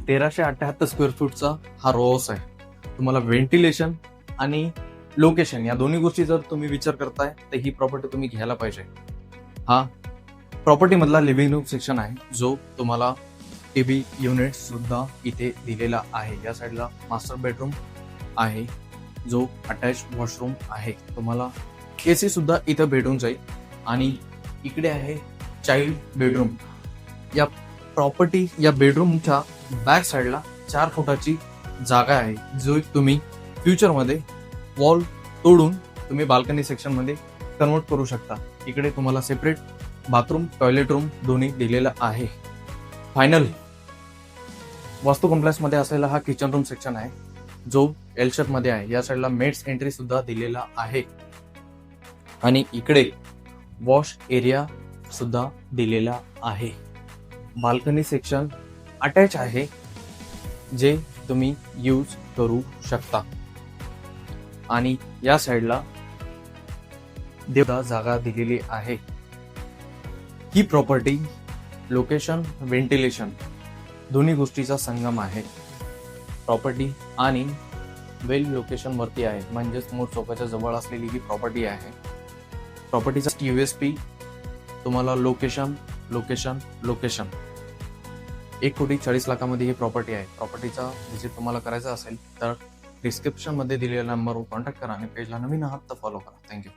1378 square फूटचा हा row house आहे. तुम्हाला व्हेंटिलेशन आणि लोकेशन या दोन्ही गोष्टी जर तुम्ही विचार करताय तर ही प्रॉपर्टी तुम्ही घ्यायला पाहिजे. हा प्रॉपर्टी मधला लिव्हिंग रूम सेक्शन आहे, जो तुम्हाला टीव्ही युनिट सुद्धा इथे दिलेला आहे. या साईडला मास्टर बेडरूम आहे, जो अटॅच वॉशरूम आहे. तुम्हाला एसी सुद्धा इथं भेटून जाईल. आणि इकडे आहे चाइल्ड बेडरूम. या प्रॉपर्टी या बेडरूमच्या बॅक साईडला 4 फुटाची जागा आहे, जो तुम्ही फ्युचरमध्ये वॉल तोडून तुम्ही बाल्कनी सेक्शन मध्ये कन्वर्ट करू शकता. इकडे तुम्हाला सेपरेट बाथरूम, टॉयलेट रूम दोन्ही दिलेला आहे. फायनल वास्तू कॉम्प्लेक्स मध्ये असलेला हा किचन रूम सेक्शन आहे, जो एल शेप मध्ये आहे. या साईडला मेड्स एंट्री सुद्धा दिलेला आहे आणि इकडे वॉश एरिया सुद्धा दिलेला आहे. बाल्कनी सेक्शन अटॅच आहे, जे तुम्ही यूज करू शकता. आणि या साईडला देवदा जागा दिलेली आहे. ही प्रॉपर्टी लोकेशन, व्हेंटिलेशन दोन्ही गोष्टीचा संगम आहे. प्रॉपर्टी आणि वेल लोकेशन वरती आहे, म्हणजे समोर चौकाच्या जवळ असलेली ही प्रॉपर्टी आहे. प्रॉपर्टीचा USP तुम्हाला लोकेशन लोकेशन लोकेशन 1,40,00,000 मध्ये ही प्रॉपर्टी आहे. प्रॉपर्टीचा व्हिजिट तुम्हाला करायचा असेल तर डिस्क्रिप्शन मध्ये दिलेल्या नंबरवर कॉन्टॅक्ट करा आणि पेजला नवीन आहात तर फॉलो करा. थँक्यू.